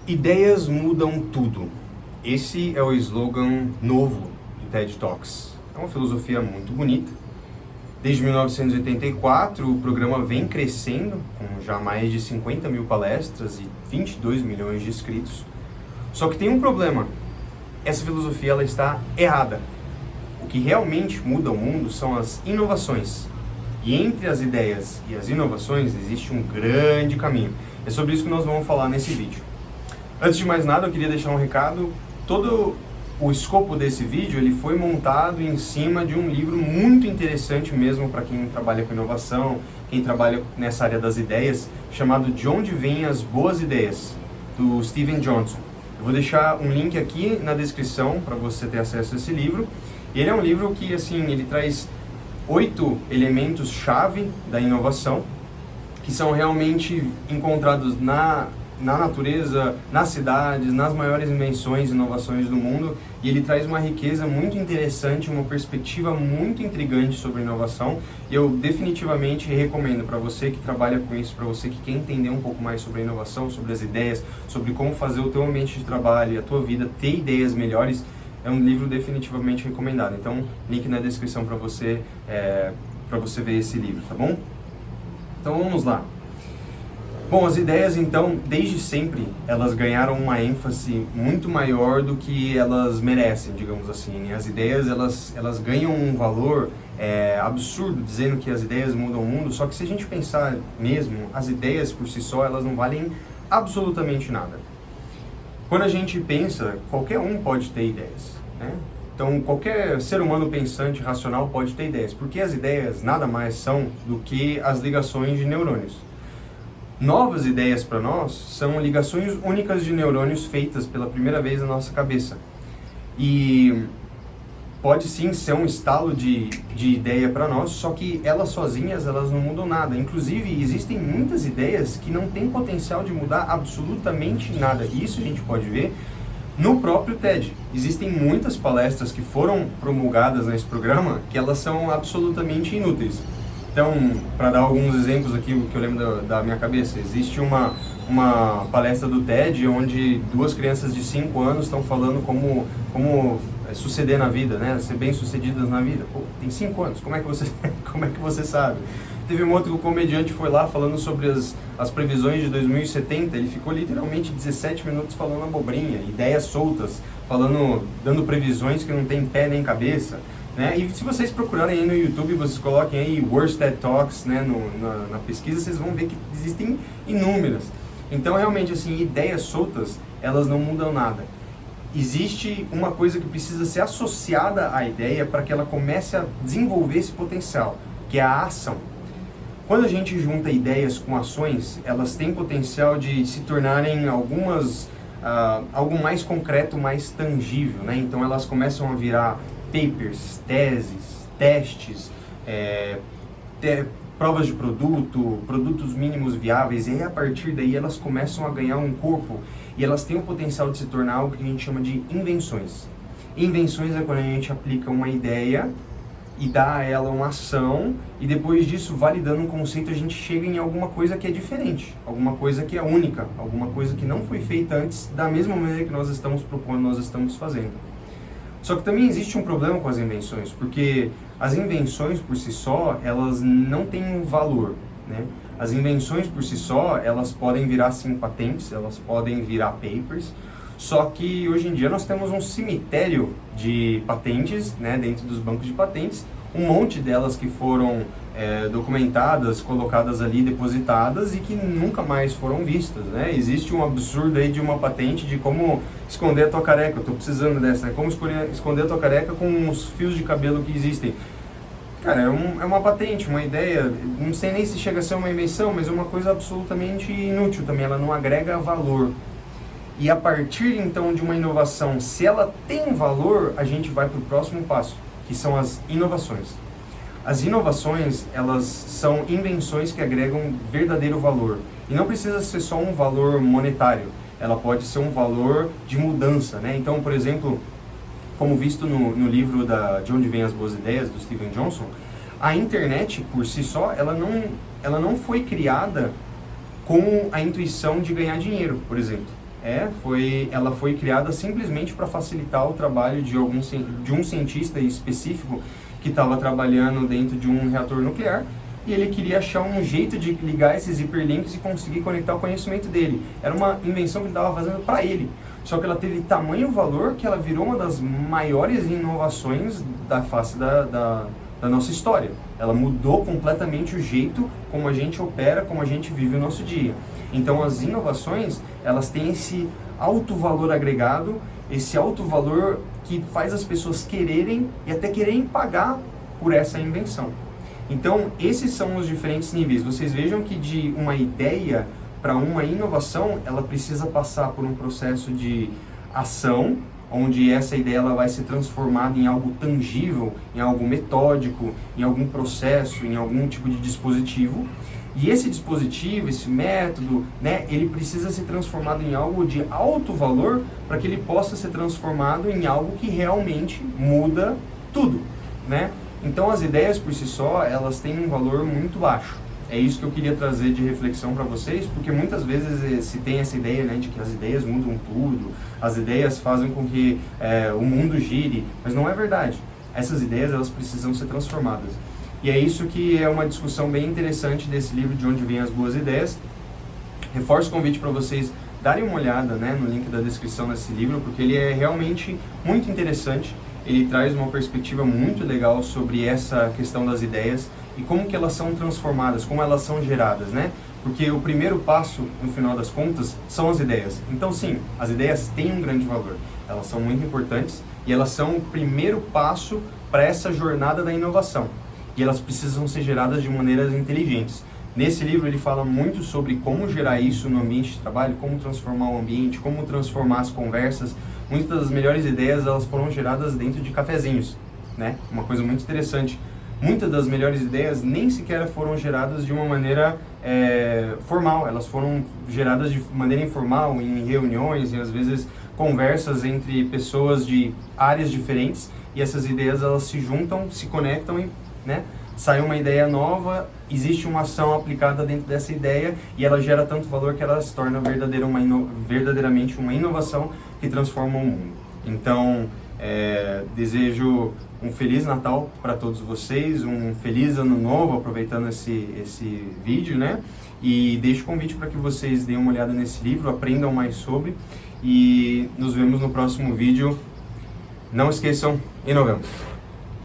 Ideias mudam tudo. Esse é o slogan novo do TED Talks. É uma filosofia muito bonita. Desde 1984, o programa vem crescendo, com já mais de 50 mil palestras e 22 milhões de inscritos. Só que tem um problema. Essa filosofia ela está errada. O que realmente muda o mundo são as inovações. E entre as ideias e as inovações existe um grande caminho. É sobre isso que nós vamos falar nesse vídeo. Antes de mais nada, eu queria deixar um recado. Todo o escopo desse vídeo ele foi montado em cima de um livro muito interessante mesmo para quem trabalha com inovação, quem trabalha nessa área das ideias, chamado De Onde Vêm as Boas Ideias, do Steven Johnson. Eu vou deixar um link aqui na descrição para você ter acesso a esse livro. Ele é um livro que ele traz 8 elementos-chave da inovação, que são realmente encontrados na natureza, nas cidades, nas maiores invenções e inovações do mundo, e ele traz uma riqueza muito interessante, uma perspectiva muito intrigante sobre inovação, e eu definitivamente recomendo para você que trabalha com isso, para você que quer entender um pouco mais sobre a inovação, sobre as ideias, sobre como fazer o teu ambiente de trabalho e a tua vida ter ideias melhores, é um livro definitivamente recomendado. Então, link na descrição para você ver esse livro, tá bom? Então vamos lá. Bom, as ideias, então, desde sempre, elas ganharam uma ênfase muito maior do que elas merecem, digamos assim, né? As ideias, elas ganham um valor absurdo, dizendo que as ideias mudam o mundo, só que se a gente pensar mesmo, as ideias por si só, elas não valem absolutamente nada. Quando a gente pensa, qualquer um pode ter ideias, né? Então, qualquer ser humano pensante, racional, pode ter ideias, porque as ideias nada mais são do que as ligações de neurônios. Novas ideias para nós são ligações únicas de neurônios feitas pela primeira vez na nossa cabeça. E pode sim ser um estalo de ideia para nós, só que elas sozinhas elas não mudam nada. Inclusive, existem muitas ideias que não têm potencial de mudar absolutamente nada. E isso a gente pode ver no próprio TED. Existem muitas palestras que foram promulgadas nesse programa que elas são absolutamente inúteis. Então, para dar alguns exemplos aqui, o que eu lembro da minha cabeça, existe uma palestra do TED onde duas crianças de 5 anos estão falando como suceder na vida, né? Ser bem-sucedidas na vida. Pô, tem 5 anos, como é que você sabe? Teve um outro comediante foi lá falando sobre as previsões de 2070, ele ficou literalmente 17 minutos falando abobrinha, ideias soltas, dando previsões que não tem pé nem cabeça. Né? E se vocês procurarem aí no YouTube, vocês coloquem aí Worst TED Talks, né, na pesquisa, vocês vão ver que existem inúmeras. Então, realmente, assim, ideias soltas, elas não mudam nada. Existe uma coisa que precisa ser associada à ideia para que ela comece a desenvolver esse potencial, que é a ação. Quando a gente junta ideias com ações, elas têm potencial de se tornarem algo mais concreto, mais tangível, né? Então, elas começam a virar papers, teses, testes, provas de produtos mínimos viáveis, e aí a partir daí elas começam a ganhar um corpo e elas têm o potencial de se tornar algo que a gente chama de invenções. Invenções é quando a gente aplica uma ideia e dá a ela uma ação, e depois disso, validando um conceito, a gente chega em alguma coisa que é diferente, alguma coisa que é única, alguma coisa que não foi feita antes da mesma maneira que nós estamos propondo, nós estamos fazendo. Só que também existe um problema com as invenções, porque as invenções por si só, elas não têm um valor, né? As invenções por si só, elas podem virar sim patentes, elas podem virar papers, só que hoje em dia nós temos um cemitério de patentes, né, dentro dos bancos de patentes, um monte delas que foram documentadas, colocadas ali, depositadas e que nunca mais foram vistas, né? Existe um absurdo aí de uma patente de como esconder a tua careca, eu tô precisando dessa, né? Como esconder a tua careca com os fios de cabelo que existem. Cara, é uma patente, uma ideia, não sei nem se chega a ser uma invenção, mas é uma coisa absolutamente inútil também, ela não agrega valor. E a partir então de uma inovação, se ela tem valor, a gente vai para o próximo passo, que são as inovações. As inovações, elas são invenções que agregam verdadeiro valor. E não precisa ser só um valor monetário, ela pode ser um valor de mudança, né? Então, por exemplo, como visto no livro De Onde Vêm as Boas Ideias, do Steven Johnson, a internet, por si só, ela não foi criada com a intuição de ganhar dinheiro, por exemplo. Ela foi criada simplesmente para facilitar o trabalho de um cientista específico que estava trabalhando dentro de um reator nuclear, e ele queria achar um jeito de ligar esses hiperlinks e conseguir conectar o conhecimento dele. Era uma invenção que ele estava fazendo para ele. Só que ela teve tamanho valor que ela virou uma das maiores inovações da face da nossa história. Ela mudou completamente o jeito como a gente opera, como a gente vive o nosso dia. Então as inovações, elas têm esse alto valor agregado, esse alto valor que faz as pessoas quererem e até quererem pagar por essa invenção. Então esses são os diferentes níveis. Vocês vejam que de uma ideia para uma inovação, ela precisa passar por um processo de ação, onde essa ideia ela vai ser transformada em algo tangível, em algo metódico, em algum processo, em algum tipo de dispositivo. E esse dispositivo, esse método, né, ele precisa ser transformado em algo de alto valor para que ele possa ser transformado em algo que realmente muda tudo, né? Então as ideias por si só, elas têm um valor muito baixo. É isso que eu queria trazer de reflexão para vocês, porque muitas vezes se tem essa ideia, né, de que as ideias mudam tudo, as ideias fazem com que o mundo gire, mas não é verdade. Essas ideias, elas precisam ser transformadas. E é isso que é uma discussão bem interessante desse livro, De Onde Vêm as Boas Ideias. Reforço o convite para vocês darem uma olhada, né, no link da descrição desse livro, porque ele é realmente muito interessante. Ele traz uma perspectiva muito legal sobre essa questão das ideias e como que elas são transformadas, como elas são geradas, né? Porque o primeiro passo, no final das contas, são as ideias. Então sim, as ideias têm um grande valor, elas são muito importantes e elas são o primeiro passo para essa jornada da inovação. E elas precisam ser geradas de maneiras inteligentes. Nesse livro ele fala muito sobre como gerar isso no ambiente de trabalho, como transformar o ambiente, como transformar as conversas. Muitas das melhores ideias, elas foram geradas dentro de cafezinhos, né? Uma coisa muito interessante. Muitas das melhores ideias nem sequer foram geradas de uma maneira formal, elas foram geradas de maneira informal, em reuniões e às vezes conversas entre pessoas de áreas diferentes, e essas ideias elas se juntam, se conectam e, né, sai uma ideia nova, existe uma ação aplicada dentro dessa ideia e ela gera tanto valor que ela se torna verdadeiramente uma inovação que transforma o mundo. Então, desejo um Feliz Natal para todos vocês, um Feliz Ano Novo, aproveitando esse vídeo, né? E deixo o convite para que vocês deem uma olhada nesse livro, aprendam mais sobre, e nos vemos no próximo vídeo. Não esqueçam, inovemos!